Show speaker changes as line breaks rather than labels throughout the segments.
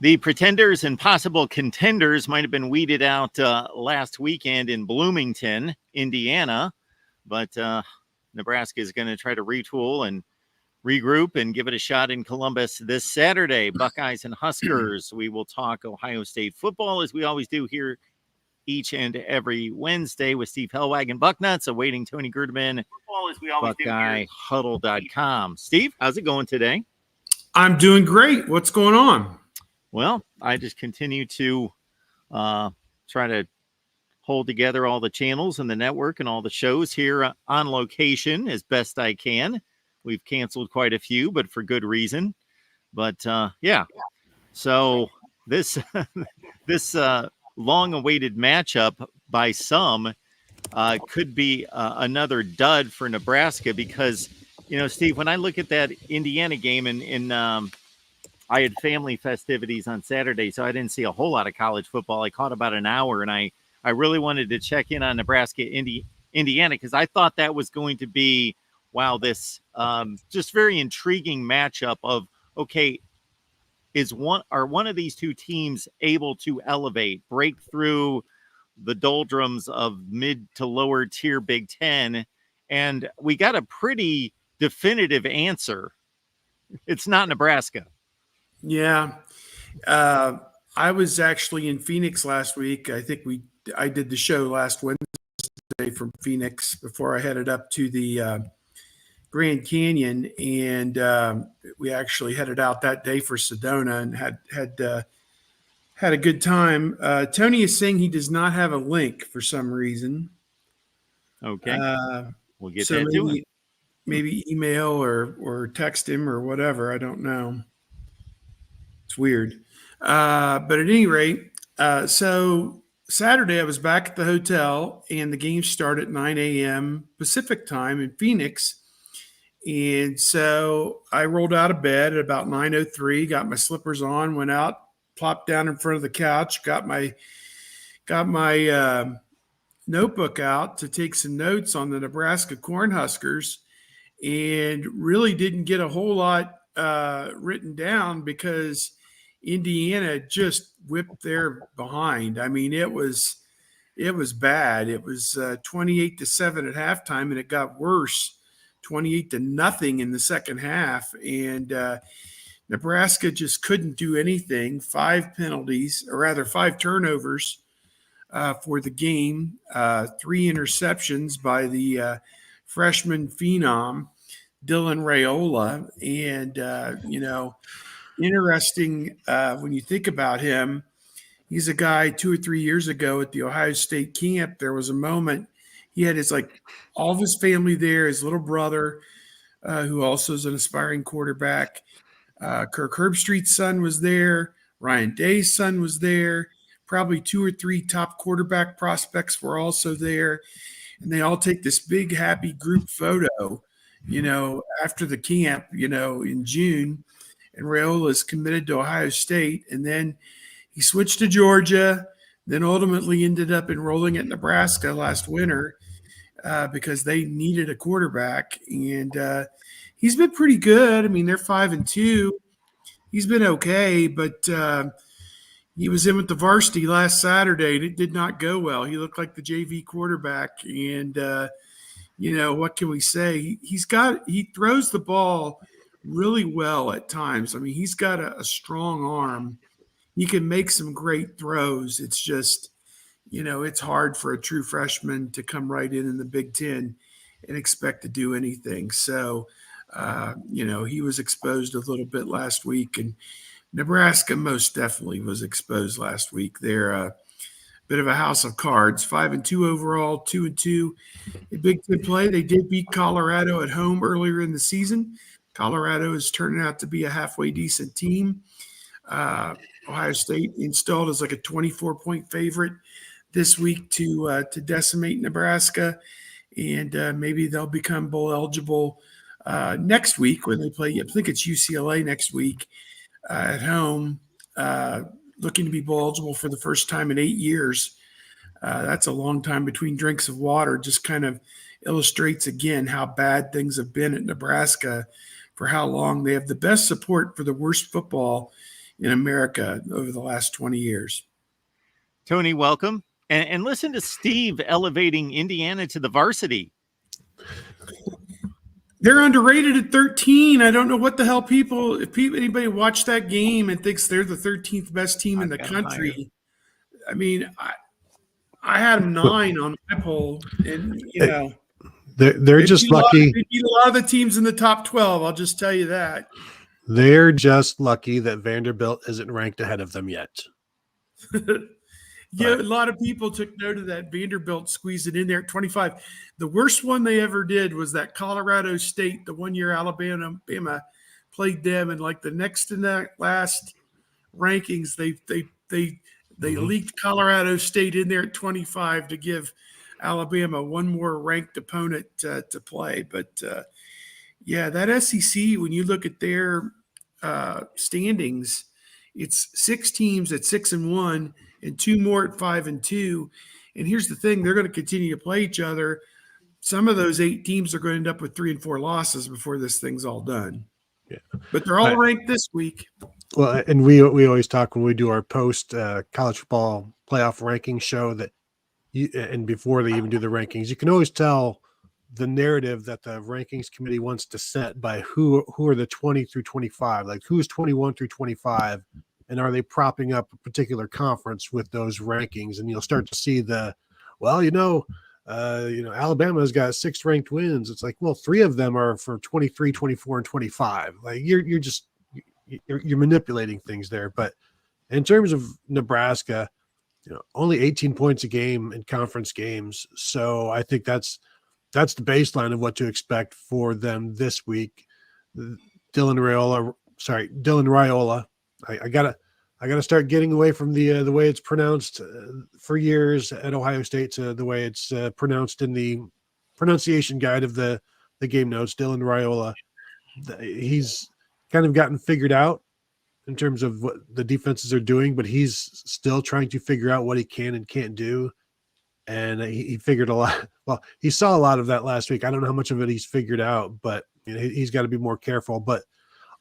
The pretenders and possible contenders might have been weeded out last weekend in Bloomington, Indiana, but Nebraska is going to try to retool and regroup and give it a shot in Columbus this Saturday. Buckeyes and Huskers. We will talk Ohio State football as we always do here each and every Wednesday with Steve Hellwagon Bucknuts, awaiting Tony Gerdeman, BuckeyeHuddle.com. Steve, how's it going today?
I'm doing great. What's going on?
Well, I just continue to try to hold together all the channels and the network and all the shows here on location as best I can. We've canceled quite a few, but for good reason. But yeah, so this this long-awaited matchup by some could be another dud for Nebraska because, you know, Steve, when I look at that Indiana game in I had family festivities on Saturday, so I didn't see a whole lot of college football. I caught about an hour, and I really wanted to check in on Nebraska, Indiana, because I thought that was going to be, wow, this just very intriguing matchup of, okay, are one of these two teams able to elevate, break through the doldrums of mid to lower tier Big Ten? And we got a pretty definitive answer. It's not Nebraska.
Yeah. I was actually in Phoenix last week. I think I did the show last Wednesday from Phoenix before I headed up to the Grand Canyon, and we actually headed out that day for Sedona and had a good time. Tony is saying he does not have a link for some reason.
Okay. We'll get that to him.
Maybe email or text him or whatever. I don't know. It's weird. But at any rate, so Saturday I was back at the hotel and the game started at 9 a.m. Pacific time in Phoenix. And so I rolled out of bed at about 9:03, got my slippers on, went out, plopped down in front of the couch, got my notebook out to take some notes on the Nebraska Cornhuskers, and really didn't get a whole lot written down because Indiana just whipped their behind. I mean, it was bad. It was 28-7 at halftime, and it got worse, 28-0 in the second half. And Nebraska just couldn't do anything. 5 turnovers for the game, 3 interceptions by the freshman phenom, Dylan Raiola. And, interesting when you think about him, he's a guy 2 or 3 years ago at the Ohio State camp. There was a moment he had all of his family there, his little brother, who also is an aspiring quarterback. Kirk Herbstreit's son was there. Ryan Day's son was there. Probably 2 or 3 top quarterback prospects were also there. And they all take this big, happy group photo, after the camp, in June. And Raiola is committed to Ohio State. And then he switched to Georgia, then ultimately ended up enrolling at Nebraska last winter because they needed a quarterback. And he's been pretty good. I mean, they're 5-2. He's been okay, but he was in with the varsity last Saturday, and it did not go well. He looked like the JV quarterback. And, what can we say? He throws the ball really well at times. I mean, he's got a strong arm. He can make some great throws. It's just, it's hard for a true freshman to come right in the Big Ten and expect to do anything. So, he was exposed a little bit last week, and Nebraska most definitely was exposed last week. They're a bit of a house of cards, 5-2 overall, 2-2 in Big Ten play. They did beat Colorado at home earlier in the season. Colorado is turning out to be a halfway decent team. Ohio State installed as like a 24-point favorite this week to decimate Nebraska, and maybe they'll become bowl eligible next week when they play. I think it's UCLA next week at home, looking to be bowl eligible for the first time in 8 years. That's a long time between drinks of water. Just kind of illustrates again how bad things have been at Nebraska for how long. They have the best support for the worst football in America over the last 20 years.
Tony, welcome. And listen to Steve elevating Indiana to the varsity.
They're underrated at 13. I don't know what the hell anybody watched that game and thinks they're the 13th best team in the country. I mean, I had them 9 on my poll, and
they're just lucky.
They beat a lot of the teams in the top 12. I'll just tell you that.
They're just lucky that Vanderbilt isn't ranked ahead of them yet.
Yeah, a lot of people took note of that. Vanderbilt squeezed it in there at 25. The worst one they ever did was that Colorado State, the 1 year Alabama played them, and like the next to that last rankings, they leaked Colorado State in there at 25 to give Alabama one more ranked opponent to play. But yeah, that SEC, when you look at their standings, it's 6 teams at 6-1 and 2 more at 5-2. And here's the thing: they're going to continue to play each other. Some of those 8 teams are going to end up with 3 and 4 losses before this thing's all done.
Yeah,
but they're all ranked this week.
Well, and we always talk when we do our post college football playoff ranking show that and before they even do the rankings, you can always tell the narrative that the rankings committee wants to set by who are the 20 through 25, like who's 21 through 25, and are they propping up a particular conference with those rankings? And you'll start to see Alabama's got 6 ranked wins. It's like, well, 3 of them are for 23, 24, and 25. Like you're manipulating things there. But in terms of Nebraska, only 18 points a game in conference games. So I think that's the baseline of what to expect for them this week. Dylan Raiola. I gotta start getting away from the way it's pronounced for years at Ohio State to the way it's pronounced in the pronunciation guide of the game notes. Dylan Raiola. He's kind of gotten figured out in terms of what the defenses are doing, but he's still trying to figure out what he can and can't do. And he figured a lot. Well, he saw a lot of that last week. I don't know how much of it he's figured out, but he's got to be more careful. But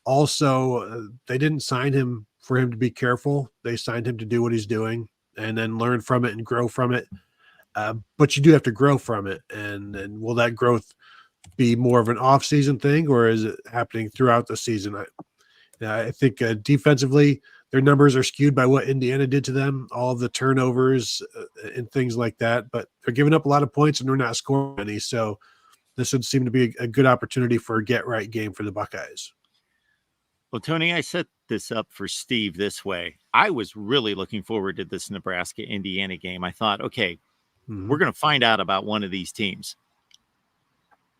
also, they didn't sign him for him to be careful. They signed him to do what he's doing and then learn from it and grow from it. But you do have to grow from it. And will that growth be more of an off-season thing, or is it happening throughout the season? I think defensively, their numbers are skewed by what Indiana did to them, all of the turnovers and things like that. But they're giving up a lot of points and they're not scoring any. So this would seem to be a good opportunity for a get-right game for the Buckeyes.
Well, Tony, I set this up for Steve this way. I was really looking forward to this Nebraska-Indiana game. I thought, okay, we're going to find out about one of these teams.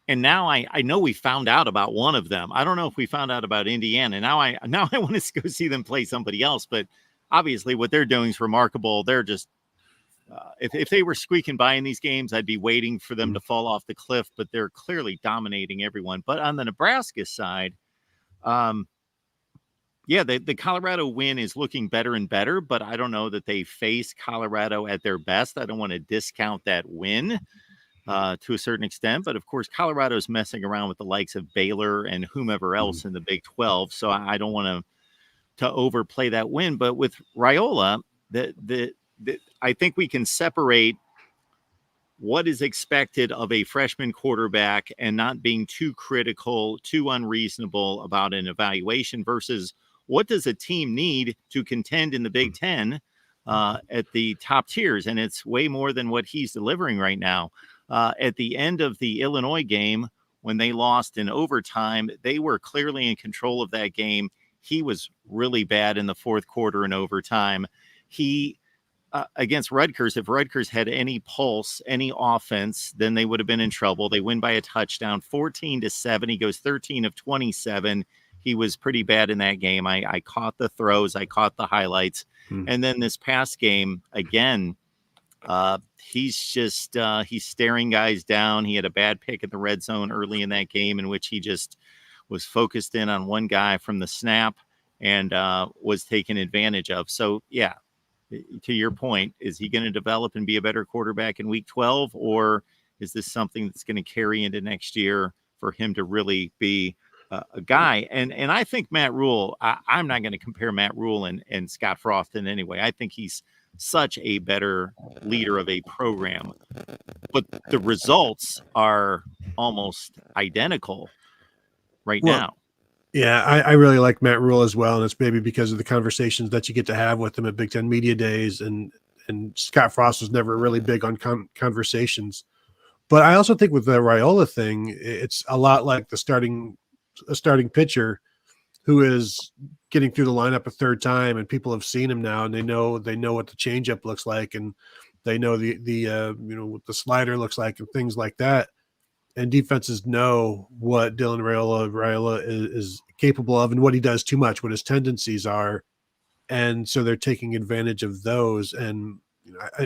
And now I know we found out about one of them. I don't know if we found out about Indiana. Now I want to go see them play somebody else. But obviously what they're doing is remarkable. They're just if they were squeaking by in these games, I'd be waiting for them to fall off the cliff. But they're clearly dominating everyone. But on the Nebraska side, the Colorado win is looking better and better. But I don't know that they face Colorado at their best. I don't want to discount that win to a certain extent. But, of course, Colorado's messing around with the likes of Baylor and whomever else in the Big 12. So I don't want to overplay that win. But with Raiola, I think we can separate what is expected of a freshman quarterback and not being too critical, too unreasonable about an evaluation versus what does a team need to contend in the Big Ten at the top tiers. And it's way more than what he's delivering right now. At the end of the Illinois game, when they lost in overtime, they were clearly in control of that game. He was really bad in the fourth quarter in overtime. He against Rutgers, if Rutgers had any pulse, any offense, then they would have been in trouble. They win by a touchdown, 14-7. He goes 13 of 27. He was pretty bad in that game. I caught the throws. I caught the highlights. And then this past game, again, he's staring guys down. He had a bad pick in the red zone early in that game in which he just was focused in on one guy from the snap and was taken advantage of. So, yeah, to your point, is he going to develop and be a better quarterback in week 12, or is this something that's going to carry into next year for him to really be a guy. And I think Matt Rule, I'm not going to compare Matt Rule and Scott Frost in any way. I think he's such a better leader of a program, but the results are almost identical right now.
Yeah, I really like Matt Rule as well, and it's maybe because of the conversations that you get to have with him at Big Ten Media Days, and Scott Frost was never really big on conversations. But I also think with the Raiola thing, it's a lot like a starting pitcher who is getting through the lineup a third time, and people have seen him now, and they know what the changeup looks like, and they know what the slider looks like, and things like that. And defenses know what Dylan Raiola is capable of, and what he does too much, what his tendencies are, and so they're taking advantage of those. And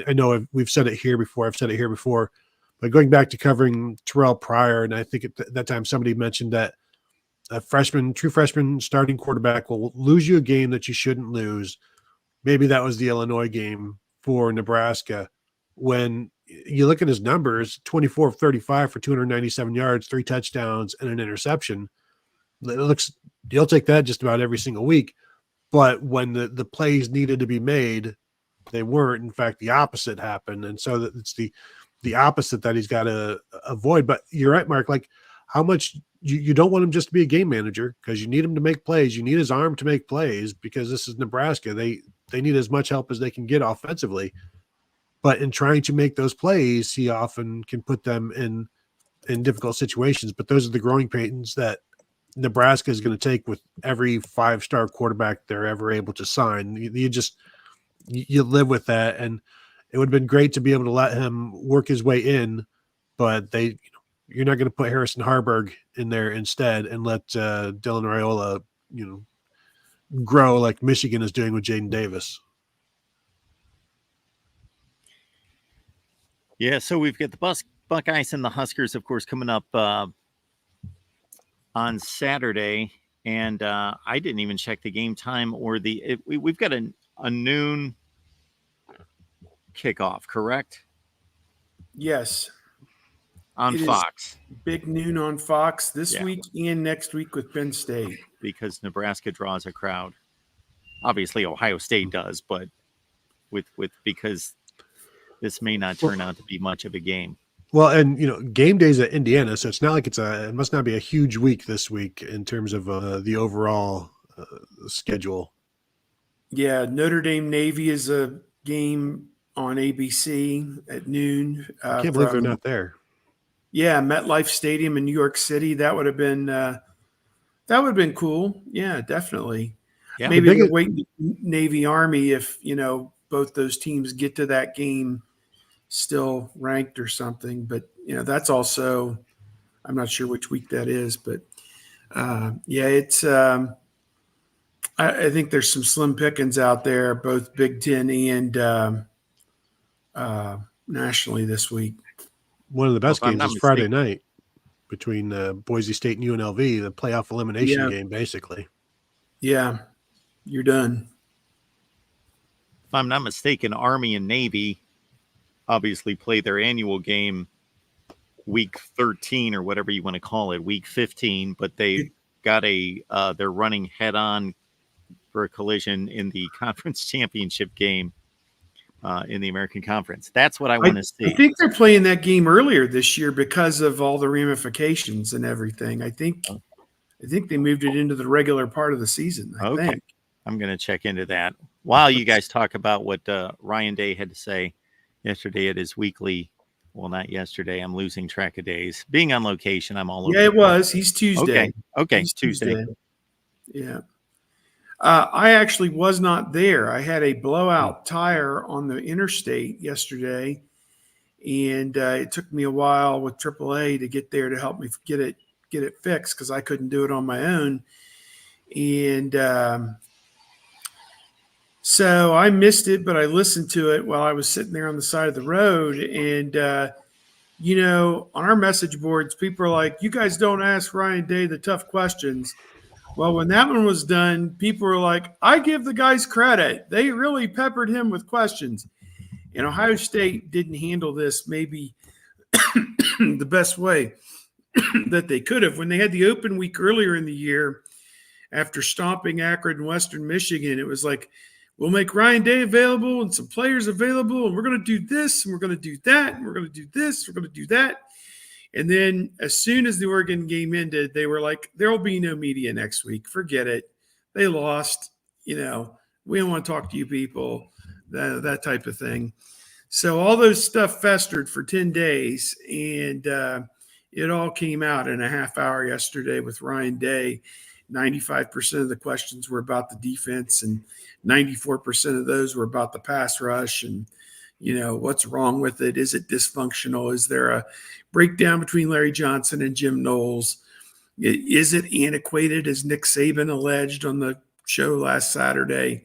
I know we've said it here before. I've said it here before, but going back to covering Terrell Pryor, and I think at that time somebody mentioned that a true freshman starting quarterback will lose you a game that you shouldn't lose. Maybe that was the Illinois game for Nebraska, when you look at his numbers, 24 of 35 for 297 yards, 3 touchdowns, and an interception. You'll take that just about every single week. But when the plays needed to be made, they weren't. In fact, the opposite happened. And so it's the opposite that he's got to avoid. But you're right, Mark, like how much you don't want him just to be a game manager, because you need him to make plays. You need his arm to make plays, because this is Nebraska. They need as much help as they can get offensively. But in trying to make those plays, he often can put them in difficult situations. But those are the growing pains that Nebraska is going to take with every 5-star quarterback they're ever able to sign. You live with that, and it would have been great to be able to let him work his way in, but you're not going to put Harrison Harburg in there instead and let Dylan Raiola, grow like Michigan is doing with Jaden Davis.
Yeah, so we've got the Buckeyes and the Huskers, of course, coming up on Saturday, and I didn't even check the game time or we've got a noon kickoff, correct?
Yes.
On Fox.
Big noon on Fox this week and next week with Penn State.
Because Nebraska draws a crowd. Obviously, Ohio State does, but because this may not turn out to be much of a game.
Well, and game days at Indiana, so it's not like it must not be a huge week this week in terms of the overall schedule.
Yeah, Notre Dame Navy is a game on ABC at noon.
I can't believe they're not there.
Yeah, MetLife Stadium in New York City. That would have been cool. Yeah, definitely. Yeah, maybe we're waiting Navy Army if both those teams get to that game still ranked or something. But that's also, I'm not sure which week that is, but it's I think there's some slim pickings out there, both Big Ten and nationally this week.
One of the best games is Friday night between Boise State and UNLV, the playoff elimination game, basically.
Yeah, you're done.
If I'm not mistaken, Army and Navy obviously play their annual game week 13 or whatever you want to call it, week 15, but they got they're running head on for a collision in the conference championship game in the American Conference. That's what I want to see.
I think they're playing that game earlier this year because of all the ramifications and everything. I think they moved it into the regular part of the season. I think.
I'm going to check into that. While you guys talk about what Ryan Day had to say yesterday at his weekly, well, not yesterday. I'm losing track of days. Being on location, I'm all over.
Yeah, it was. He's Tuesday.
Okay,
He's
Tuesday.
Yeah. I actually was not there. I had a blowout tire on the interstate yesterday, and it took me a while with AAA to get there to help me get it fixed because I couldn't do it on my own. And so I missed it, but I listened to it while I was sitting there on the side of the road. And, on our message boards, people are like, you guys don't ask Ryan Day the tough questions. Well, when that one was done, people were like, I give the guys credit. They really peppered him with questions. And Ohio State didn't handle this maybe the best way. that they could have. When they had the open week earlier in the year, after stomping Akron and Western Michigan, it was like, we'll make Ryan Day available and some players available, and we're going to do this, and we're going to do that, and we're going to do this, we're going to do that. And then as soon as the Oregon game ended, they were like, there will be no media next week. Forget it. They lost. We don't want to talk to you people, that type of thing. So all those stuff festered for 10 days, and it all came out in a half hour yesterday with Ryan Day. 95% of the questions were about the defense, and 94% of those were about the pass rush and, what's wrong with it? Is it dysfunctional? Is there a breakdown between Larry Johnson and Jim Knowles? Is it antiquated, as Nick Saban alleged on the show last Saturday?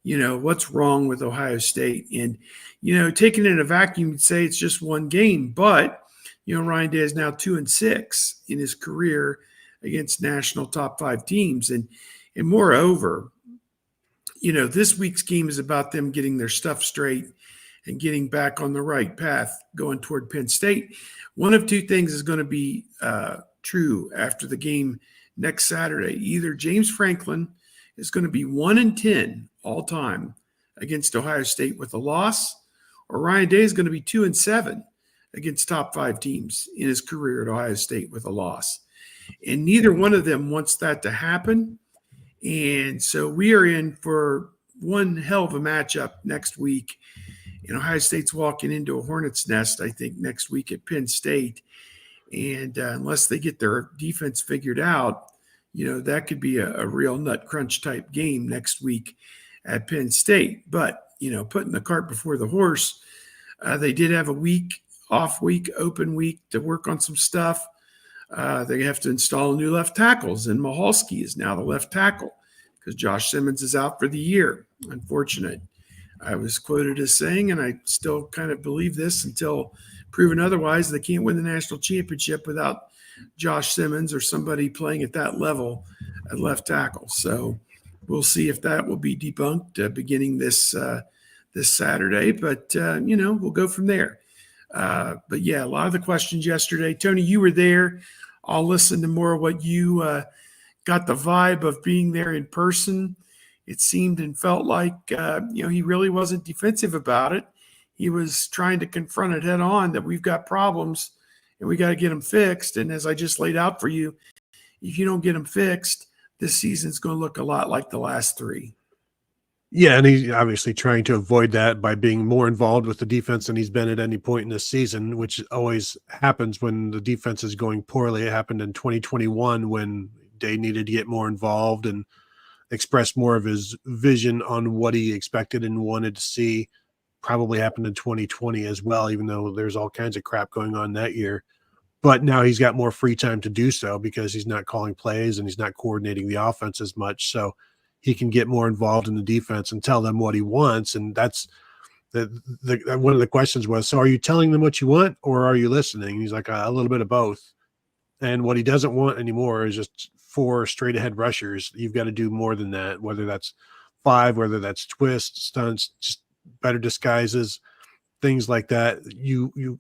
What's wrong with Ohio State? And, taken in a vacuum, you'd say it's just one game, but, Ryan Day is now 2-6 in his career against national top 5 teams. And moreover, this week's game is about them getting their stuff straight and getting back on the right path going toward Penn State. One of two things is going to be true after the game next Saturday. Either James Franklin is going to be 1-10 all time against Ohio State with a loss, or Ryan Day is going to be 2-7 against top 5 teams in his career at Ohio State with a loss. And neither one of them wants that to happen. And so we are in for one hell of a matchup next week. And Ohio State's walking into a hornet's nest, I think, next week at Penn State. And unless they get their defense figured out, that could be a real nut crunch type game next week at Penn State. But, putting the cart before the horse, they did have a open week to work on some stuff. They have to install new left tackles, and Mahalski is now the left tackle because Josh Simmons is out for the year. Unfortunate. I was quoted as saying, and I still kind of believe this until proven otherwise, they can't win the national championship without Josh Simmons or somebody playing at that level at left tackle. So we'll see if that will be debunked beginning this Saturday. But, we'll go from there. But, yeah, a lot of the questions yesterday. Tony, you were there. I'll listen to more of what you got the vibe of being there in person. It seemed and felt like, he really wasn't defensive about it. He was trying to confront it head on that we've got problems and we got to get them fixed. And as I just laid out for you, if you don't get them fixed, this season's going to look a lot like the last 3.
Yeah, and he's obviously trying to avoid that by being more involved with the defense than he's been at any point in this season, which always happens when the defense is going poorly. It happened in 2021 when Day needed to get more involved and express more of his vision on what he expected and wanted to see. Probably happened in 2020 as well, even though there's all kinds of crap going on that year. But now he's got more free time to do so because he's not calling plays and he's not coordinating the offense as much. So he can get more involved in the defense and tell them what he wants. And that's one of the questions was, so are you telling them what you want or are you listening? And he's like, a little bit of both. And what he doesn't want anymore is just 4 straight ahead rushers. You've got to do more than that, whether that's 5, whether that's twists, stunts, just better disguises, things like that.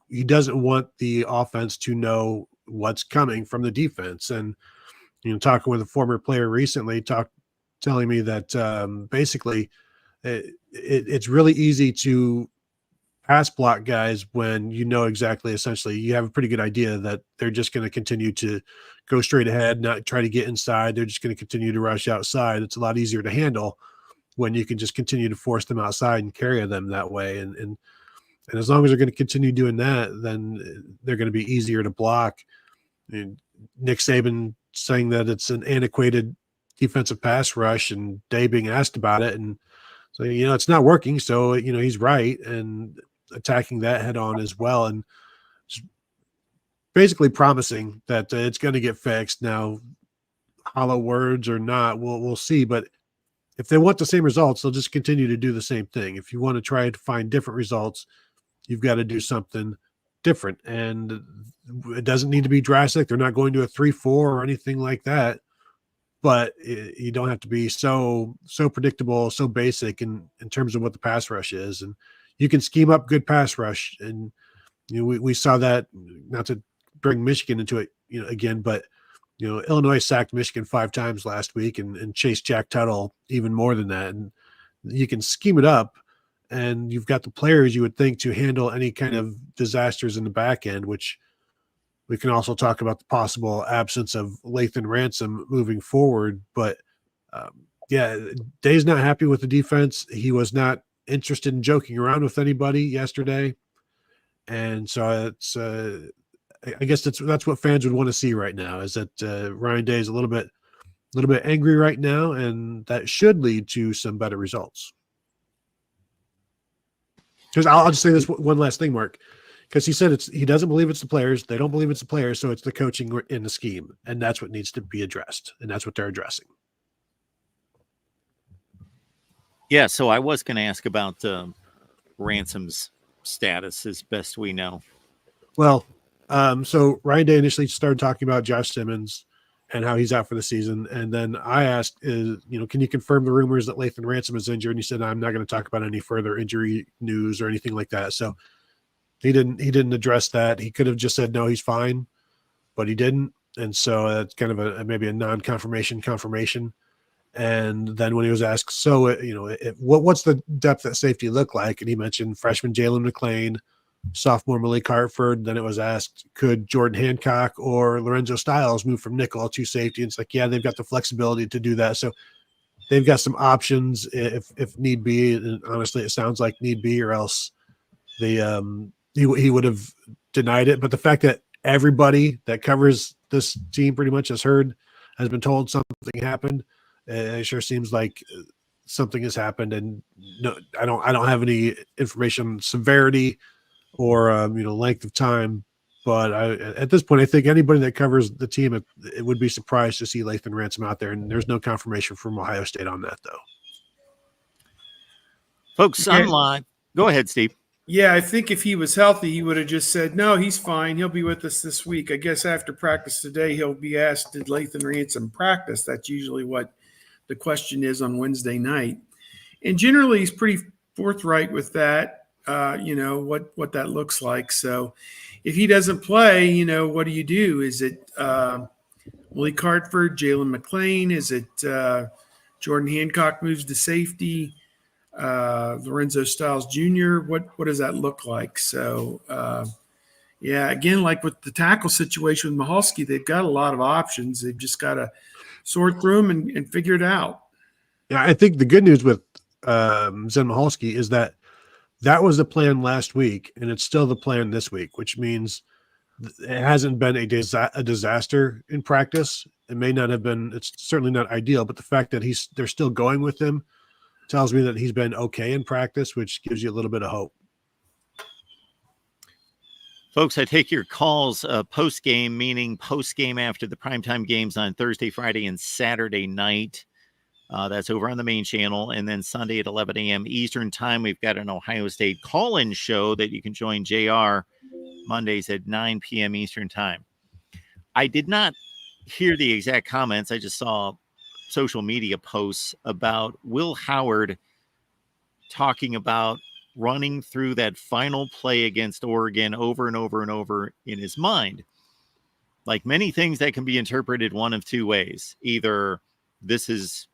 He doesn't want the offense to know what's coming from the defense. And, talking with a former player recently, telling me that basically it's really easy to pass block guys when essentially you have a pretty good idea that they're just going to continue to go straight ahead, not try to get inside. They're just going to continue to rush outside. It's a lot easier to handle when you can just continue to force them outside and carry them that way. And as long as they're going to continue doing that, then they're going to be easier to block. And Nick Saban saying that it's an antiquated defensive pass rush and Day being asked about it. And so, it's not working. So, he's right. And attacking that head on as well. And just basically promising that it's going to get fixed. Now, hollow words or not, we'll see. But if they want the same results, they'll just continue to do the same thing. If you want to try to find different results, you've got to do something different. And it doesn't need to be drastic. They're not going to a 3-4 or anything like that. But you don't have to be so predictable, so basic in terms of what the pass rush is. And you can scheme up good pass rush. And we saw that, not to bring Michigan into it, again, but Illinois sacked Michigan 5 times last week and chased Jack Tuttle even more than that. And you can scheme it up, and you've got the players you would think to handle any kind of disasters in the back end, which we can also talk about the possible absence of Lathan Ransom moving forward. But Day's not happy with the defense. He was not interested in joking around with anybody yesterday. And so it's I guess that's what fans would want to see right now, is that Ryan Day is a little bit angry right now, and that should lead to some better results. Because I'll just say this one last thing, Mark, because he said he doesn't believe it's the players. They don't believe it's the players, so it's the coaching in the scheme, and that's what needs to be addressed, and that's what they're addressing.
Yeah, so I was going to ask about Ransom's status, as best we know.
Well, so Ryan Day initially started talking about Josh Simmons and how he's out for the season. And then I asked, can you confirm the rumors that Lathan Ransom is injured? And he said, I'm not going to talk about any further injury news or anything like that. So he didn't address that. He could have just said, no, he's fine, but he didn't. And so that's kind of maybe a non-confirmation confirmation. And then when he was asked, so, what's the depth at safety look like? And he mentioned freshman Jalen McClain, sophomore Malik Hartford. Then it was asked, could Jordan Hancock or Lorenzo Styles move from nickel to safety? And it's like, yeah, they've got the flexibility to do that. So they've got some options if need be. And honestly, it sounds like need be, or else he would have denied it. But the fact that everybody that covers this team pretty much has been told something happened, it sure seems like something has happened. And no, I don't have any information on severity or length of time, but at this point, I think anybody that covers the team, it would be surprised to see Lathan Ransom out there, and there's no confirmation from Ohio State on that, though.
Folks, online, go ahead, Steve.
Yeah, I think if he was healthy, he would have just said, no, he's fine. He'll be with us this week. I guess after practice today, he'll be asked, did Lathan Ransom practice? That's usually what the question is on Wednesday night. And generally, he's pretty forthright with that, what that looks like. So if he doesn't play, what do you do? Is it Malik Hartford, Jalen McClain? Is it Jordan Hancock moves to safety? Lorenzo Styles Jr.? What does that look like? So, again, like with the tackle situation with Mahalski, they've got a lot of options. They've just got to sort through them and figure it out.
Yeah, I think the good news with Zen Mahalski is that was the plan last week, and it's still the plan this week, which means it hasn't been a disaster in practice. It may not have been. It's certainly not ideal, but the fact that they're still going with him tells me that he's been okay in practice, which gives you a little bit of hope.
Folks, I take your calls post-game, meaning post-game after the primetime games on Thursday, Friday, and Saturday night. That's over on the main channel. And then Sunday at 11 a.m. Eastern time, we've got an Ohio State call-in show that you can join JR Mondays at 9 p.m. Eastern time. I did not hear the exact comments. I just saw social media posts about Will Howard talking about running through that final play against Oregon over and over and over in his mind. Like many things that can be interpreted one of two ways. Either this is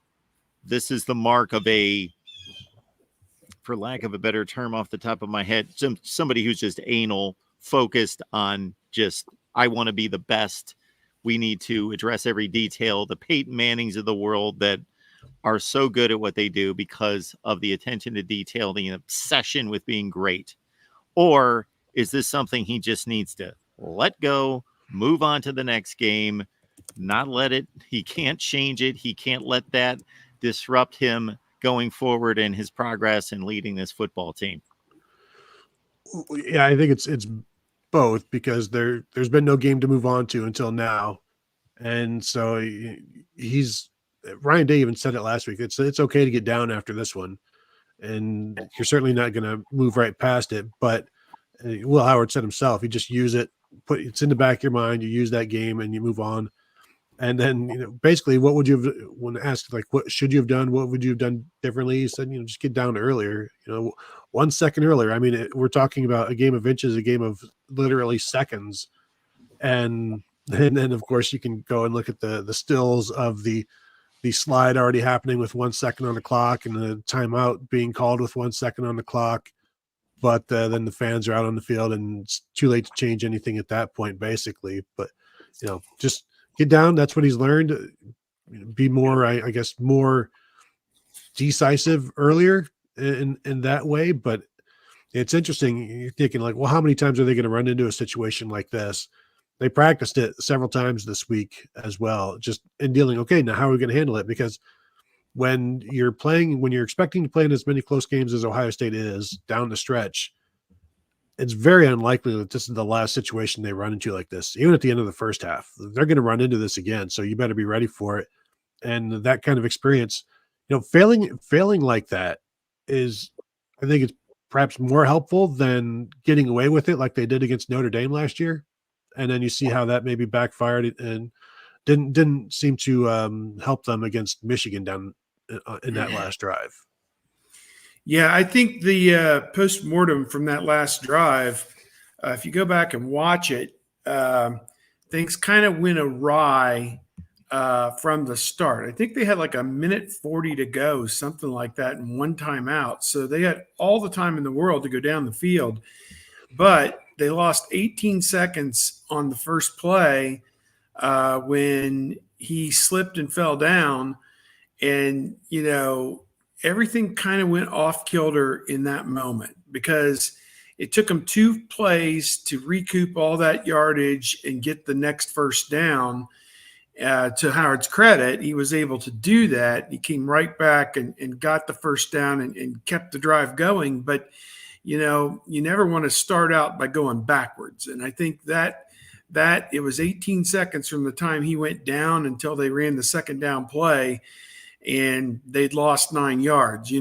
the mark of for lack of a better term off the top of my head, somebody who's just anal focused on just, I want to be the best. We need to address every detail. The Peyton Mannings of the world that are so good at what they do because of the attention to detail, the obsession with being great. Or is this something he just needs to let go, move on to the next game, not let it, he can't change it. He can't let that disrupt him going forward in his progress and leading this football team.
Yeah, I think it's both, because there's been no game to move on to until now. And so Ryan Day even said it last week. It's okay to get down after this one, and you're certainly not going to move right past it. But Will Howard said himself, you just use it, it's in the back of your mind. You use that game and you move on. And then, basically, what would you have, when asked, like, what should you have done? What would you have done differently? He said, just get down earlier, 1 second earlier. I mean, we're talking about a game of inches, a game of literally seconds. And then of course you can go and look at the stills of the slide already happening with 1 second on the clock and the timeout being called with 1 second on the clock. But then the fans are out on the field and it's too late to change anything at that point, basically. But, just get down. That's what he's learned. Be more, I guess, more decisive earlier in that way. But it's interesting. You're thinking like, well, how many times are they going to run into a situation like this? They practiced it several times this week as well, just in dealing. Okay, now how are we going to handle it? Because when you're expecting to play in as many close games as Ohio State is down the stretch, it's very unlikely that this is the last situation they run into like this. Even at the end of the first half, they're going to run into this again. So you better be ready for it. And that kind of experience, failing like that is, I think it's perhaps more helpful than getting away with it like they did against Notre Dame last year. And then you see how that maybe backfired and didn't seem to help them against Michigan down in that last drive.
Yeah, I think the post-mortem from that last drive, if you go back and watch it, things kind of went awry from the start. I think they had like a minute 40 to go, something like that, and one timeout. So they had all the time in the world to go down the field. But they lost 18 seconds on the first play when he slipped and fell down. And, everything kind of went off kilter in that moment because it took him 2 plays to recoup all that yardage and get the next first down. To Howard's credit, he was able to do that. He came right back and got the first down and kept the drive going. But, you never want to start out by going backwards. And I think that it was 18 seconds from the time he went down until they ran the second down play. And they'd lost 9 yards,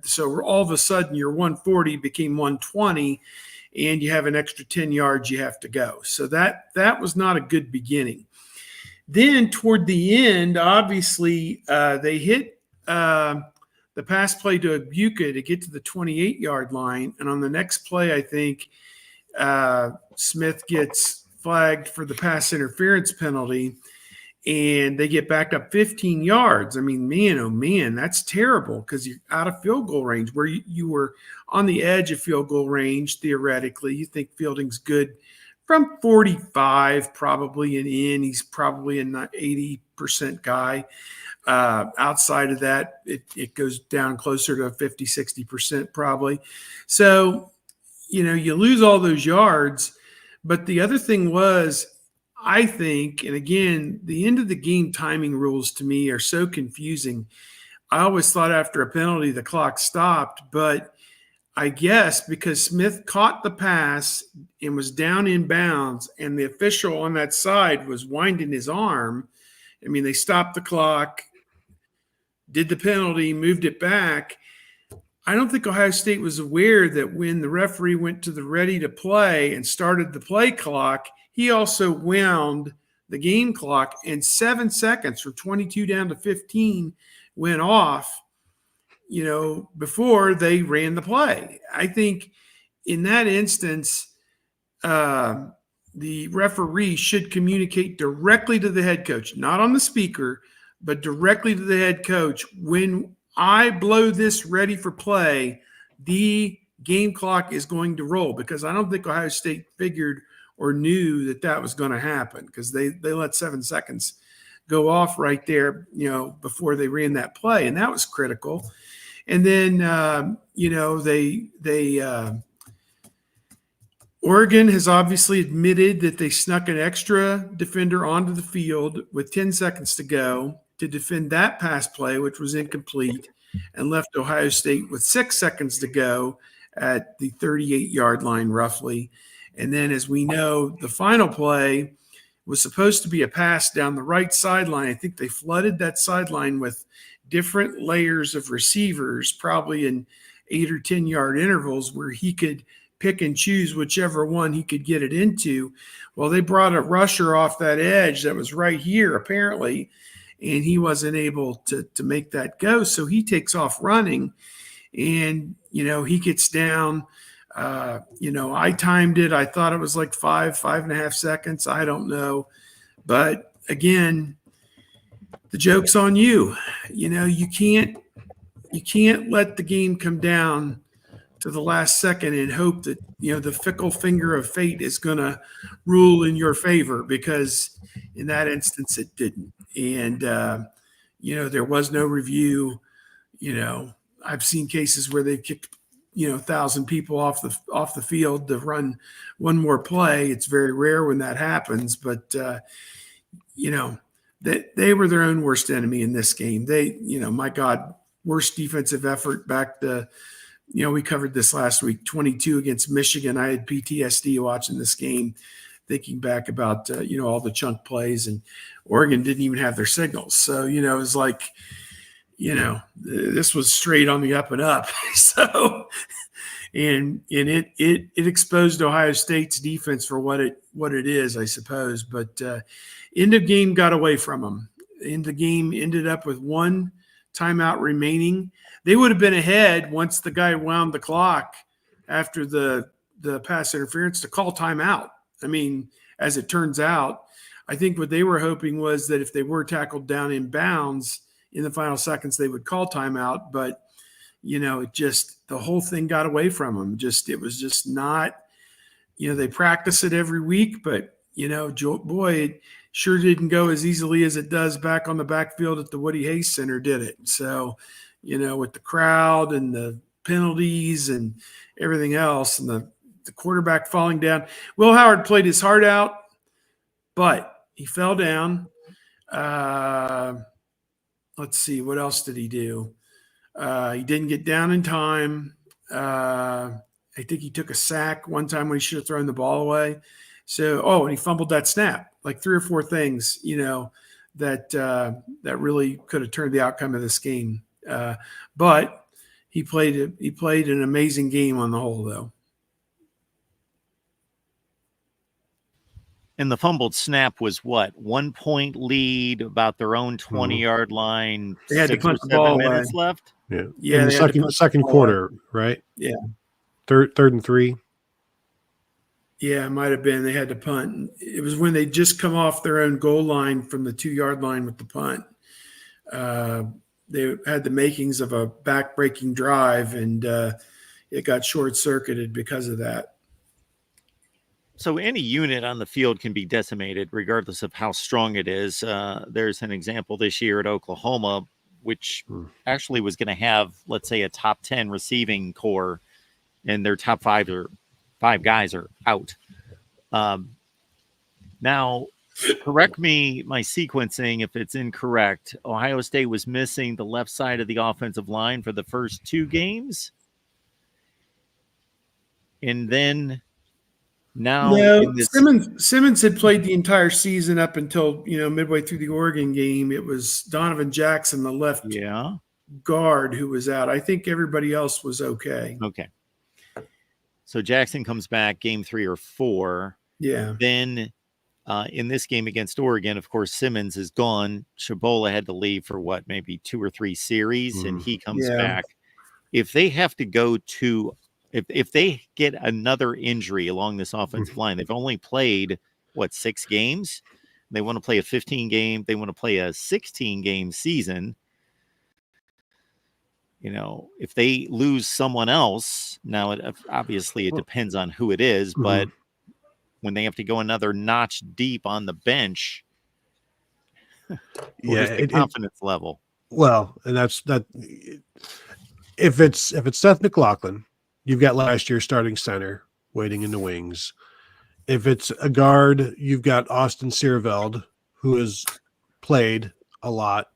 so all of a sudden your 140 became 120 and you have an extra 10 yards you have to go. So that was not a good beginning. Then toward the end, obviously they hit the pass play to Abuka to get to the 28-yard line. And on the next play, I think Smith gets flagged for the pass interference penalty. And they get back up 15 yards. I mean, man, oh man, that's terrible because you're out of field goal range where you were on the edge of field goal range, theoretically. You think fielding's good from 45 probably and in. He's probably an 80% guy. Outside of that, it goes down closer to 50, 60% probably. So, you lose all those yards. But the other thing was, I think, and again, the end of the game timing rules to me are so confusing. I always thought after a penalty, the clock stopped, but I guess because Smith caught the pass and was down in bounds and the official on that side was winding his arm, I mean, they stopped the clock, did the penalty, moved it back. I don't think Ohio State was aware that when the referee went to the ready to play and started the play clock, he also wound the game clock, and 7 seconds from 22 down to 15 went off, before they ran the play. I think in that instance, the referee should communicate directly to the head coach, not on the speaker, but directly to the head coach. When I blow this ready for play, the game clock is going to roll, because I don't think Ohio State figured or knew that was going to happen, because they let 7 seconds go off right there, before they ran that play. And that was critical. And then, Oregon has obviously admitted that they snuck an extra defender onto the field with 10 seconds to go to defend that pass play, which was incomplete, and left Ohio State with 6 seconds to go at the 38-yard line roughly. And then, as we know, the final play was supposed to be a pass down the right sideline. I think they flooded that sideline with different layers of receivers, probably in 8 or 10-yard intervals, where he could pick and choose whichever one he could get it into. Well, they brought a rusher off that edge that was right here, apparently, and he wasn't able to make that go. So he takes off running, and, he gets down I timed it. I thought it was like 5.5 seconds. I don't know. But again, the joke's on you. You can't let the game come down to the last second and hope that the fickle finger of fate is going to rule in your favor, because in that instance it didn't. And there was no review. I've seen cases where they've kicked 1,000 people off the field to run one more play. It's very rare when that happens, but they were their own worst enemy in this game. My God, worst defensive effort back to, we covered this last week, 22 against Michigan. I had PTSD watching this game, thinking back about, all the chunk plays, and Oregon didn't even have their signals. So, it was like, this was straight on the up and up. So, and it exposed Ohio State's defense for what it is, I suppose. But end of game got away from them. End of game ended up with one timeout remaining. They would have been ahead once the guy wound the clock after the pass interference to call timeout. I mean, as it turns out, I think what they were hoping was that if they were tackled down in bounds in the final seconds, they would call timeout. But, the whole thing got away from them. It was just not, they practice it every week, but, boy, it sure didn't go as easily as it does back on the backfield at the Woody Hayes Center, did it? So, with the crowd and the penalties and everything else, and the quarterback falling down. Will Howard played his heart out, but he fell down. Let's see, what else did he do? He didn't get down in time. I think he took a sack one time when he should have thrown the ball away. So, and he fumbled that snap. Like 3 or 4 things, that really could have turned the outcome of this game. But he played an amazing game on the whole, though.
And the fumbled snap was what? 1 point lead, about their own 20-yard line.
They had to
6
punt
or
the ball
7 minutes
away.
left.
Yeah. In the second quarter, right?
Yeah.
Third and 3.
Yeah, it might have been. They had to punt. It was when they just come off their own goal line from the 2-yard line with the punt. They had the makings of a back-breaking drive, and it got short-circuited because of that.
So any unit on the field can be decimated regardless of how strong it is. There's an example this year at Oklahoma, which actually was going to have, let's say, a top 10 receiving core, and their top 5 guys are out. Now, correct me my sequencing if it's incorrect. Ohio State was missing the left side of the offensive line for the first 2 games. And then now
Simmons had played the entire season up until midway through the Oregon game. It was Donovan Jackson, the left guard, who was out. I think everybody else was okay.
Okay. So Jackson comes back game 3 or 4.
Yeah.
Then in this game against Oregon, of course, Simmons is gone. Shabola had to leave for maybe 2 or 3 series, and he comes back. If they have to go to if they get another injury along this offensive line, they've only played 6 games. They want to play a 15 game. They want to play a 16 game season. If they lose someone else, now obviously it depends on who it is, but when they have to go another notch deep on the bench, where's the confidence level?
Well, and that's that. If it's Seth McLaughlin, you've got last year's starting center waiting in the wings. If it's a guard, you've got Austin Seerveld, who has played a lot.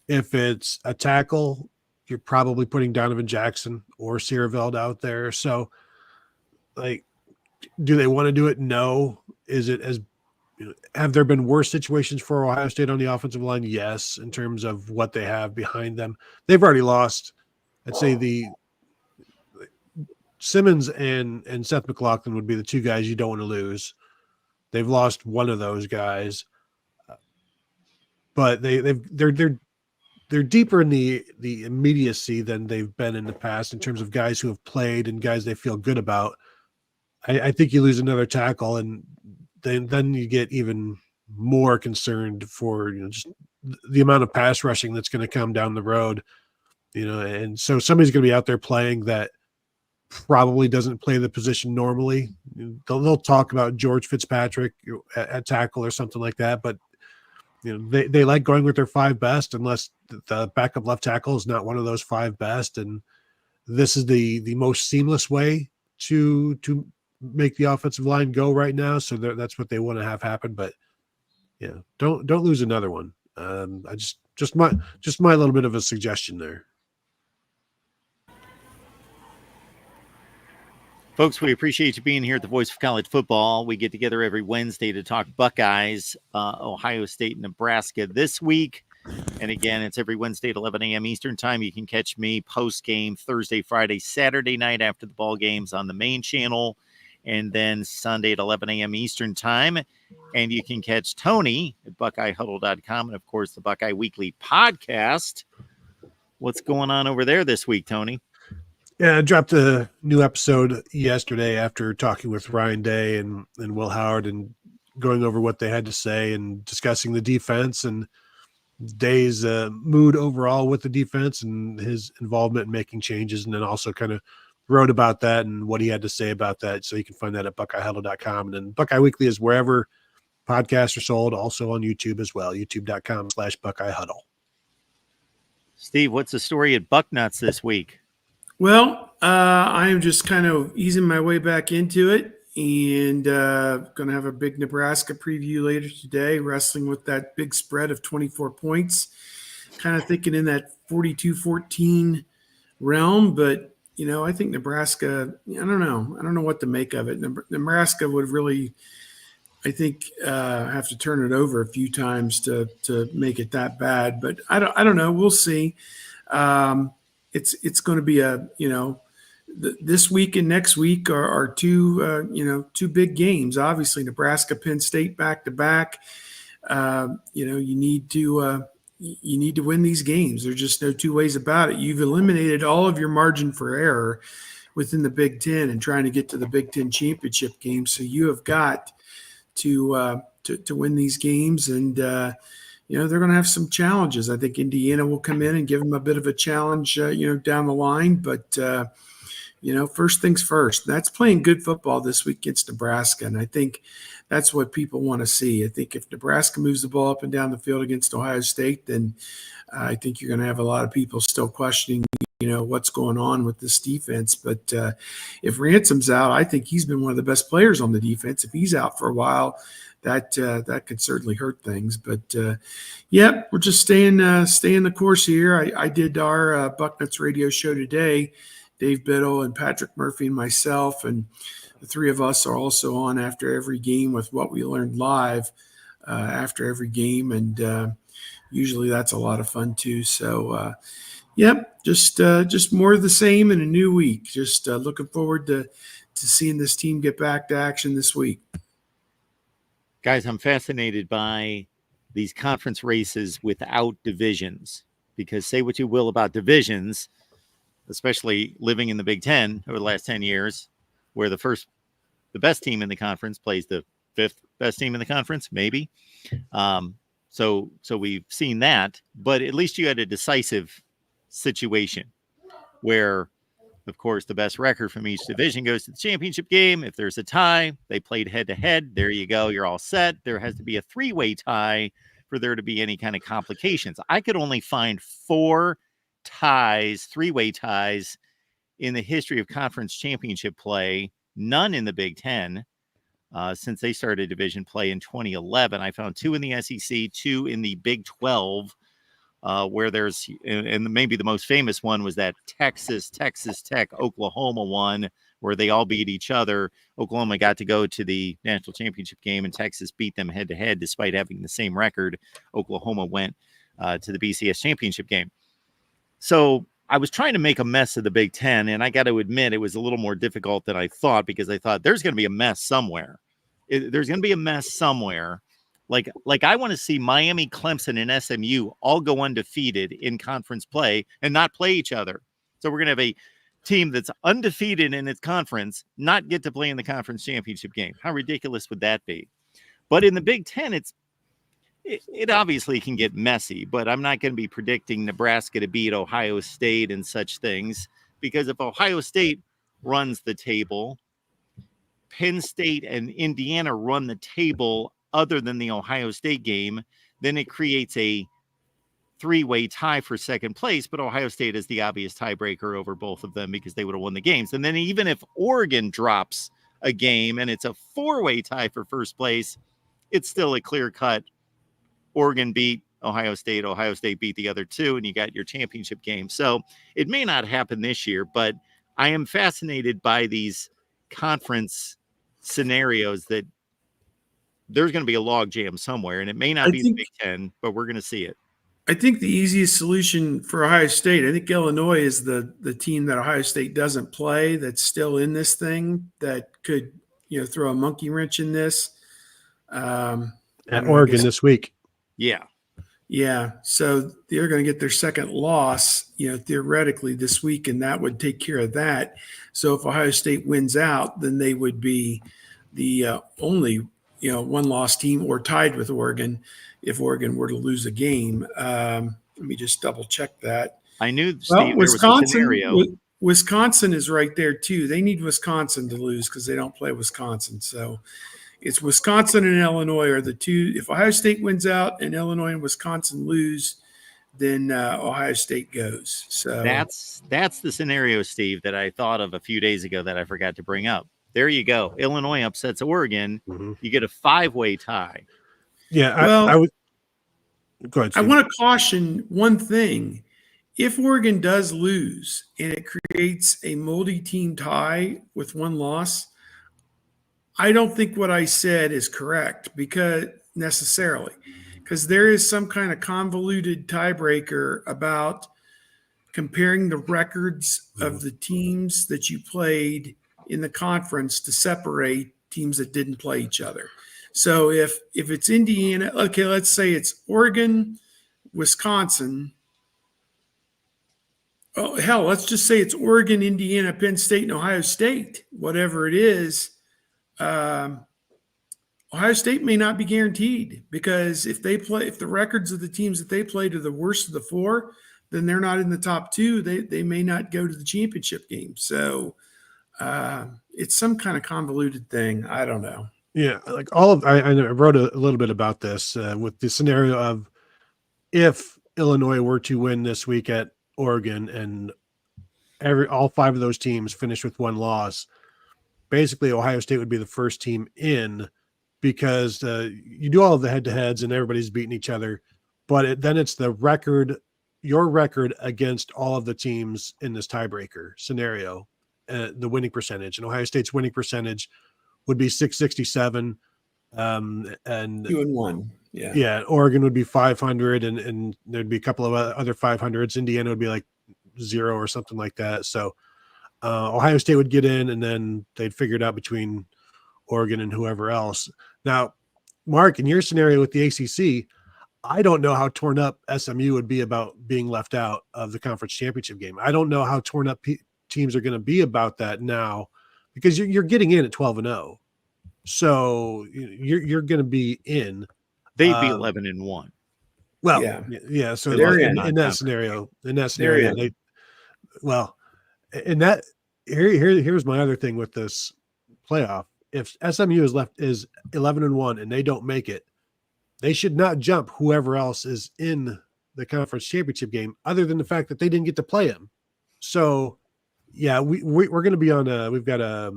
If it's a tackle, you're probably putting Donovan Jackson or Seerveld out there. So, do they want to do it? No. Is it have there been worse situations for Ohio State on the offensive line? Yes, in terms of what they have behind them. They've already lost. I'd say the Simmons and Seth McLaughlin would be the 2 guys you don't want to lose. They've lost one of those guys, but they're they're deeper in the immediacy than they've been in the past in terms of guys who have played and guys they feel good about. I think you lose another tackle, and then you get even more concerned for just the amount of pass rushing that's going to come down the road. And so somebody's going to be out there playing that probably doesn't play the position normally. They'll talk about George Fitzpatrick at tackle or something like that, but they like going with their 5 best unless the backup left tackle is not one of those 5 best. And this is the most seamless way to make the offensive line go right now. So that's what they want to have happen. But yeah, don't lose another one. I just my little bit of a suggestion there.
Folks, we appreciate you being here at the Voice of College Football. We get together every Wednesday to talk Buckeyes, Ohio State, Nebraska this week. And again, it's every Wednesday at 11 a.m. Eastern time. You can catch me post-game Thursday, Friday, Saturday night after the ball games on the main channel, and then Sunday at 11 a.m. Eastern time. And you can catch Tony at BuckeyeHuddle.com and, of course, the Buckeye Weekly podcast. What's going on over there this week, Tony?
Yeah, I dropped a new episode yesterday after talking with Ryan Day and Will Howard and going over what they had to say and discussing the defense and Day's mood overall with the defense and his involvement in making changes, and then also kind of wrote about that and what he had to say about that. So you can find that at BuckeyeHuddle.com. And then Buckeye Weekly is wherever podcasts are sold, also on YouTube as well, youtube.com/BuckeyeHuddle.
Steve,
what's the story at Bucknuts this week?
Well, I am just kind of easing my way back into it, and going to have a big Nebraska preview later today, wrestling with that big spread of 24 points, kind of thinking in that 42-14 realm. But, I think Nebraska, I don't know what to make of it. Nebraska would really, I think, have to turn it over a few times to make it that bad. But I don't know. We'll see. It's going to be this week and next week are two big games. Obviously, Nebraska, Penn State back to back. You need to win these games. There's just no two ways about it. You've eliminated all of your margin for error within the Big Ten and trying to get to the Big Ten championship game. So you have got to win these games, and they're going to have some challenges. I think Indiana will come in and give them a bit of a challenge, down the line. But, first things first. That's playing good football this week against Nebraska, and I think that's what people want to see. I think if Nebraska moves the ball up and down the field against Ohio State, then I think you're going to have a lot of people still questioning, what's going on with this defense. But if Ransom's out, I think he's been one of the best players on the defense. If he's out for a while, that could certainly hurt things. But we're just staying the course here. I did our Bucknuts radio show today. Dave Biddle and Patrick Murphy and myself, and the three of us are also on after every game with what we learned live after every game, and usually that's a lot of fun too. So just more of the same in a new week. Just looking forward to seeing this team get back to action this week.
Guys, I'm fascinated by these conference races without divisions, because say what you will about divisions, especially living in the Big Ten over the last 10 years, where the best team in the conference plays the 5th best team in the conference, maybe. So we've seen that, but at least you had a decisive situation where, of course, the best record from each division goes to the championship game. If there's a tie, they played head-to-head. There you go. You're all set. There has to be a 3-way tie for there to be any kind of complications. I could only find 4 ties, 3-way ties in the history of conference championship play, none in the Big Ten since they started division play in 2011. I found 2 in the SEC, 2 in the Big 12, where there's, and maybe the most famous one was that Texas Tech, Oklahoma one, where they all beat each other. Oklahoma got to go to the national championship game, and Texas beat them head to head despite having the same record. Oklahoma went to the BCS championship game. So I was trying to make a mess of the Big Ten, and I got to admit it was a little more difficult than I thought, because I thought there's going to be a mess somewhere. There's going to be a mess somewhere. Like I want to see Miami, Clemson, and SMU all go undefeated in conference play and not play each other. So we're going to have a team that's undefeated in its conference not get to play in the conference championship game. How ridiculous would that be? But in the Big Ten, it obviously can get messy, but I'm not going to be predicting Nebraska to beat Ohio State and such things, because if Ohio State runs the table, Penn State and Indiana run the table other than the Ohio State game, then it creates a three-way tie for second place, but Ohio State is the obvious tiebreaker over both of them because they would have won the games. And then even if Oregon drops a game and it's a four-way tie for first place, it's still a clear-cut Oregon beat Ohio State beat the other two, and you got your championship game. So it may not happen this year, but I am fascinated by these conference scenarios that there's going to be a log jam somewhere, and it may not be the Big Ten, but we're going to see it.
I think the easiest solution for Ohio State, I think Illinois is the team that Ohio State doesn't play that's still in this thing that could, throw a monkey wrench in this.
At Oregon this week.
Yeah.
Yeah. So they're going to get their second loss, theoretically this week, and that would take care of that. So if Ohio State wins out, then they would be the only, one-loss team or tied with Oregon if Oregon were to lose a game. Let me just double check that.
I knew, Steve,
Wisconsin,
there was a scenario.
Wisconsin is right there too. They need Wisconsin to lose because they don't play Wisconsin. So it's Wisconsin and Illinois are the two. If Ohio State wins out and Illinois and Wisconsin lose, then Ohio State goes. So
that's the scenario, Steve, that I thought of a few days ago that I forgot to bring up. There you go. Illinois upsets Oregon. Mm-hmm. You get a 5-way tie.
Yeah, I would. Go ahead, Steve.
I want to caution one thing. If Oregon does lose and it creates a multi-team tie with one loss, I don't think what I said is correct because there is some kind of convoluted tiebreaker about comparing the records of the teams that you played in the conference to separate teams that didn't play each other. So if it's Indiana, okay, let's say it's Oregon, Wisconsin. Oh, hell, let's just say it's Oregon, Indiana, Penn State, and Ohio State, whatever it is. Ohio State may not be guaranteed because if the records of the teams that they played are the worst of the four, then they're not in the top two. They may not go to the championship game. So it's some kind of convoluted thing. I don't know.
Yeah, like I wrote a little bit about this with the scenario of if Illinois were to win this week at Oregon and all 5 of those teams finish with one loss, basically Ohio State would be the first team in because you do all of the head-to-heads and everybody's beating each other, but then it's your record against all of the teams in this tiebreaker scenario, the winning percentage. And Ohio State's winning percentage would be 667, and
2-1.
Yeah. Oregon would be 500, and there'd be a couple of other 500s. Indiana would be like 0 or something like that. So Ohio State would get in, and then they'd figure it out between Oregon and whoever else. Now, Mark, in your scenario with the ACC, I don't know how torn up SMU would be about being left out of the conference championship game. I don't know how torn up teams are going to be about that now, because you're getting in at 12-0, so you're going to be in.
They'd be 11-1.
Well, yeah. So in that scenario, here's my other thing with this playoff. If SMU is 11-1 and they don't make it, they should not jump whoever else is in the conference championship game, other than the fact that they didn't get to play them. So, yeah, we're going to be on we've got a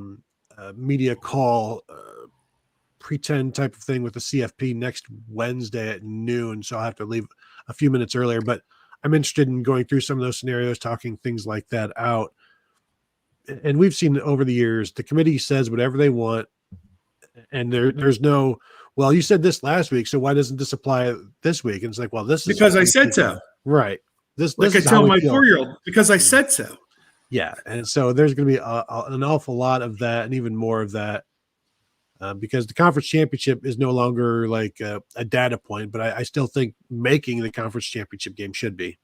media call, pretend type of thing with the CFP next Wednesday at noon. So I'll have to leave a few minutes earlier, but I'm interested in going through some of those scenarios, talking things like that out. And we've seen over the years, the committee says whatever they want. And there's no, well, you said this last week, so why doesn't this apply this week? And it's like, well, this is
because I said so.
Right. This
I tell my 4-year-old, because I said so.
Yeah. And so there's going to be an awful lot of that, and even more of that because the conference championship is no longer like a data point, but I still think making the conference championship game should be.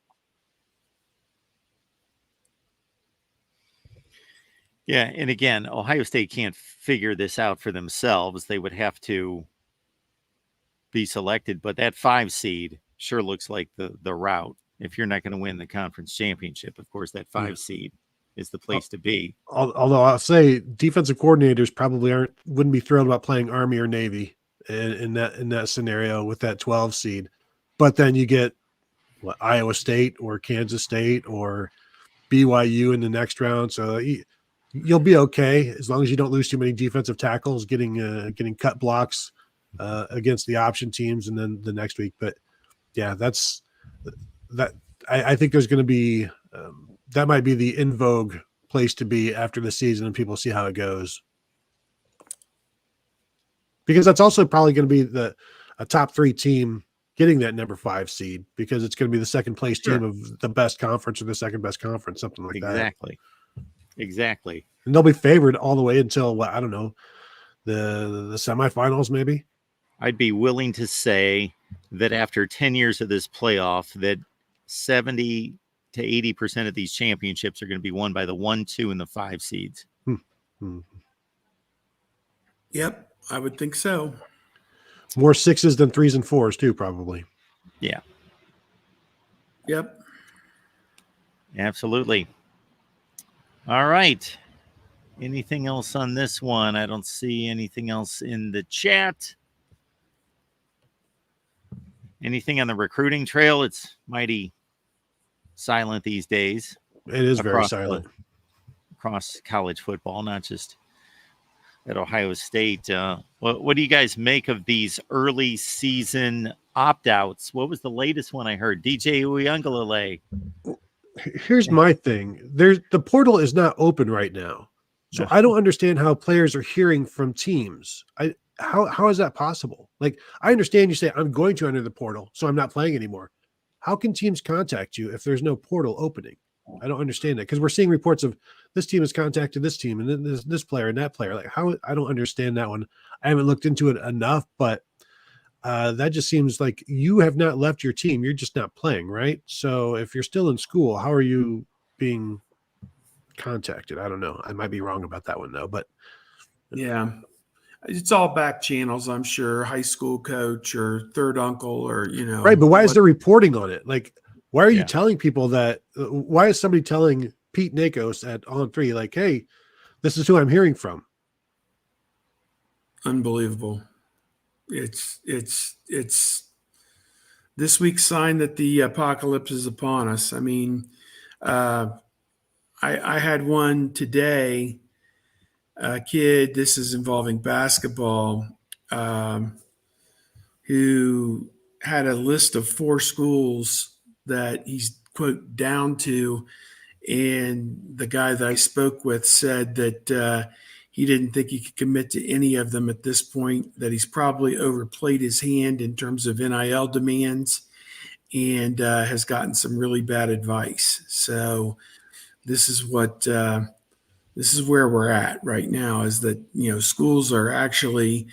Yeah, and again, Ohio State can't figure this out for themselves. They would have to be selected, but that 5 seed sure looks like the route. If you're not going to win the conference championship, of course, that 5 seed is the place to be.
Although I'll say defensive coordinators probably wouldn't be thrilled about playing Army or Navy in that scenario with that 12 seed. But then you get Iowa State or Kansas State or BYU in the next round. So you'll be okay as long as you don't lose too many defensive tackles getting cut blocks against the option teams and then the next week. But yeah, that's that. I think there's going to be that might be the in vogue place to be after the season, and people see how it goes, because that's also probably going to be a top 3 team getting that number 5 seed, because it's going to be the second place team of the best conference or the second best conference, something like that.
Exactly.
And they'll be favored all the way until I don't know, the semifinals maybe.
I'd be willing to say that after 10 years of this playoff, that 70 to 80% of these championships are going to be won by the 1, 2, and the 5 seeds.
Yep, I would think so.
More 6s than 3s and 4s too, probably.
Yeah.
Yep.
Absolutely. All right. Anything else on this one? I don't see anything else in the chat. Anything on the recruiting trail? It's mighty silent these days.
It is very silent.
Across college football, not just at Ohio State. What do you guys make of these early season opt-outs? What was the latest one I heard? DJ Uiagalelei.
Here's my thing. The portal is not open right now. So I don't understand how players are hearing from teams. How is that possible? Like, I understand you say I'm going to enter the portal, so I'm not playing anymore. How can teams contact you if there's no portal opening? I don't understand that, because we're seeing reports of this team has contacted this team and then this player and that player. Like, how? I don't understand that one. I haven't looked into it enough, but that just seems like you have not left your team. You're just not playing, right? So if you're still in school, how are you being contacted? I don't know. I might be wrong about that one though, but
yeah, it's all back channels, I'm sure. High school coach or third uncle, or
right. But why is there reporting on it? Like, why are you telling people that? Why is somebody telling Pete Nakos at On 3 like, hey, this is who I'm hearing from?
Unbelievable. It's this week's sign that the apocalypse is upon us. I mean, I had one today, a kid, this is involving basketball, who had a list of 4 schools that he's, quote, down to. And the guy that I spoke with said that he didn't think he could commit to any of them at this point, that he's probably overplayed his hand in terms of NIL demands, and has gotten some really bad advice. So this is where we're at right now, is that, schools are actually,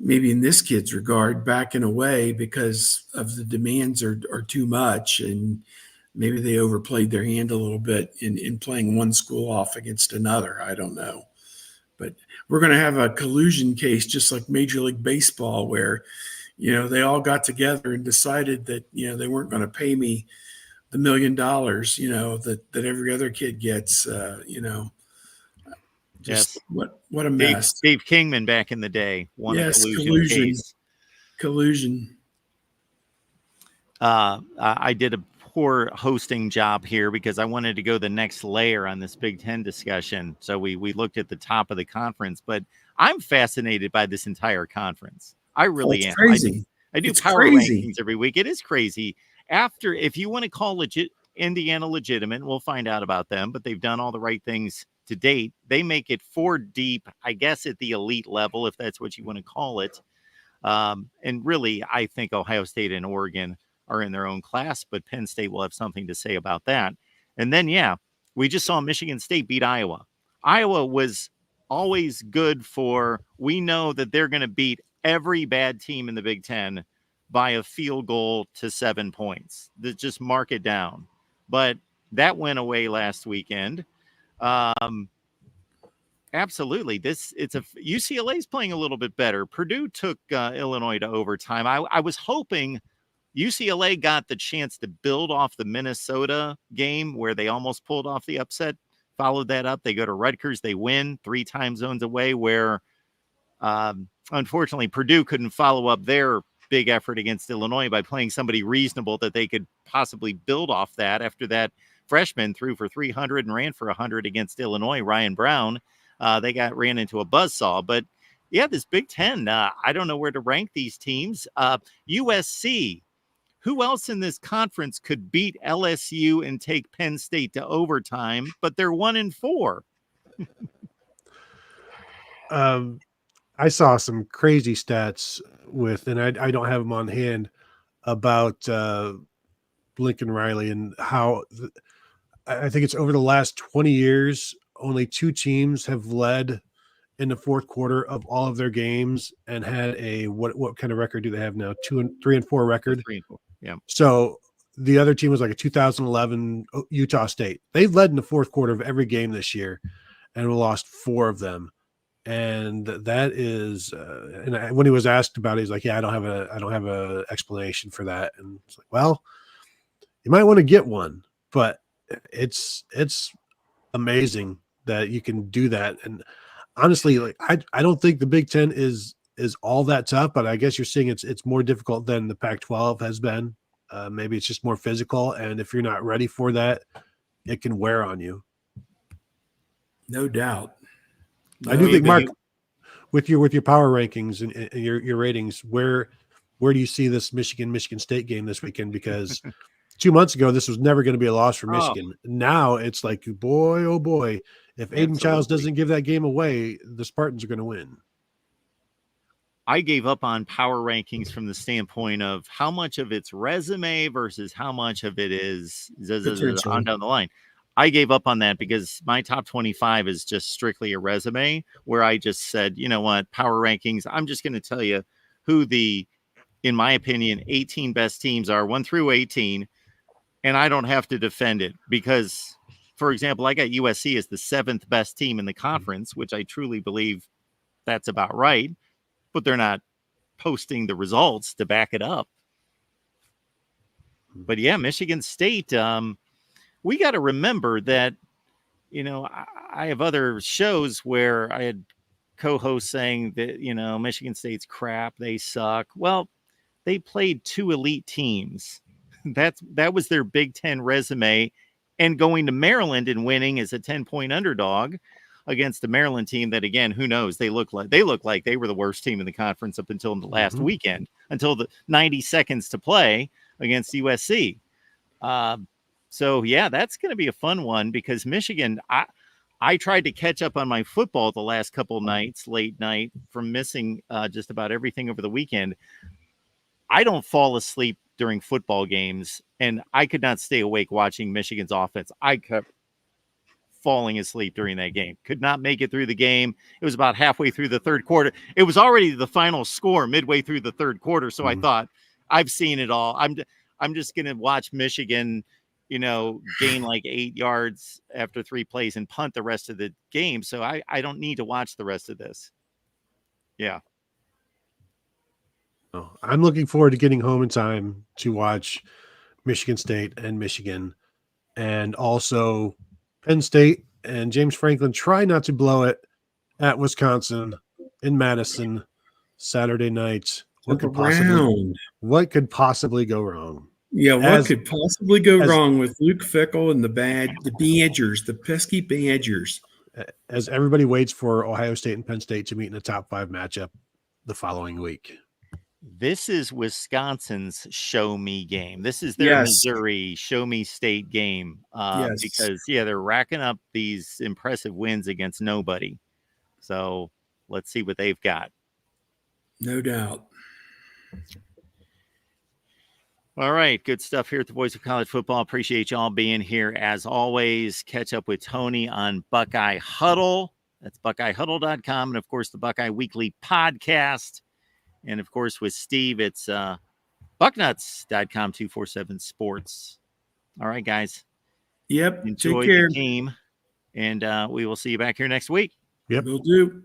maybe in this kid's regard, backing away because of the demands are too much, and maybe they overplayed their hand a little bit in playing one school off against another. I don't know. But we're going to have a collusion case, just like Major League Baseball, where, they all got together and decided that, they weren't going to pay me the $1 million, that every other kid gets, just what a mess.
Dave Kingman back in the day won a collusion case.
Collusion.
I did a poor hosting job here because I wanted to go the next layer on this Big Ten discussion. So we looked at the top of the conference, but I'm fascinated by this entire conference. I really am.
Crazy.
I do
it's
power
crazy.
rankings every week. It is crazy. If you want to call Indiana legitimate, we'll find out about them, but they've done all the right things to date. They make it 4 deep, I guess, at the elite level, if that's what you want to call it. And really, I think Ohio State and Oregon are in their own class, but Penn State will have something to say about that. And then, we just saw Michigan State beat Iowa. Iowa was always good for, we know that they're going to beat every bad team in the Big Ten by a field goal to 7 points. Just mark it down. But that went away last weekend. Absolutely. UCLA's playing a little bit better. Purdue took Illinois to overtime. I was hoping UCLA got the chance to build off the Minnesota game where they almost pulled off the upset, followed that up. They go to Rutgers, they win 3 time zones away, where unfortunately Purdue couldn't follow up their big effort against Illinois by playing somebody reasonable that they could possibly build off that. After that freshman threw for 300 and ran for 100 against Illinois, Ryan Brown, they ran into a buzzsaw. But yeah, this Big Ten, I don't know where to rank these teams. USC, who else in this conference could beat LSU and take Penn State to overtime? But they're 1-4.
I saw some crazy stats and I don't have them on hand, about Lincoln Riley and how I think it's over the last 20 years, only 2 teams have led in the fourth quarter of all of their games and had a what kind of record do they have now? 3-4 record.
3-4. Yeah.
So the other team was like a 2011 Utah State. They've led in the fourth quarter of every game this year and lost 4 of them. And that is, when he was asked about it, he's like, "Yeah, I don't have a explanation for that." And it's like, well, you might want to get one, but it's amazing that you can do that. And honestly, like I don't think the Big Ten is all that tough, but I guess you're seeing it's more difficult than the Pac-12 has been. Maybe it's just more physical, and if you're not ready for that, it can wear on you.
No doubt.
I do think, Mark, with your power rankings and your ratings, where do you see this Michigan State game this weekend? Because 2 months ago, this was never going to be a loss for Michigan. Now it's like, boy, oh boy, if Aiden Childs doesn't give that game away, the Spartans are going to win.
I gave up on power rankings from the standpoint of how much of it's resume versus how much of it is on down the line. I gave up on that because my top 25 is just strictly a resume, where I just said, you know what, power rankings, I'm just going to tell you who in my opinion, 18 best teams are, 1 through 18, and I don't have to defend it because, for example, I got USC as the 7th best team in the conference, which I truly believe that's about right, but they're not posting the results to back it up. But yeah, Michigan State, we got to remember that, I have other shows where I had co-hosts saying that, Michigan State's crap, they suck. Well, they played 2 elite teams. That was their Big Ten resume, and going to Maryland and winning as a 10-point underdog against the Maryland team that, again, who knows, they look like they were the worst team in the conference up until the last weekend, until the 90 seconds to play against USC. So yeah, that's going to be a fun one because Michigan, I tried to catch up on my football the last couple nights, late night, from missing just about everything over the weekend. I don't fall asleep during football games, and I could not stay awake watching Michigan's offense. I kept falling asleep during that game. Could not make it through the game. It was about halfway through the third quarter. It was already the final score midway through the third quarter. So I thought, I've seen it all. I'm just going to watch Michigan, gain like 8 yards after 3 plays and punt the rest of the game. So I don't need to watch the rest of this. Yeah.
I'm looking forward to getting home in time to watch Michigan State and Michigan, and also Penn State and James Franklin try not to blow it at Wisconsin in Madison Saturday night. What could possibly go wrong?
Yeah, what could possibly go wrong with Luke Fickell and the Badgers, the pesky Badgers?
As everybody waits for Ohio State and Penn State to meet in a top 5 matchup the following week.
This is Wisconsin's show me game. This is their Missouri show me state game because they're racking up these impressive wins against nobody. So let's see what they've got.
No doubt.
All right. Good stuff here at the Voice of College Football. Appreciate y'all being here as always. Catch up with Tony on Buckeye Huddle That's BuckeyeHuddle.com. And, of course, the Buckeye Weekly Podcast. And, of course, with Steve, it's Bucknuts.com, 247 Sports. All right, guys.
Yep.
Enjoy
Take care.
the game. And we will see you back here next week.
Yep.
Will do.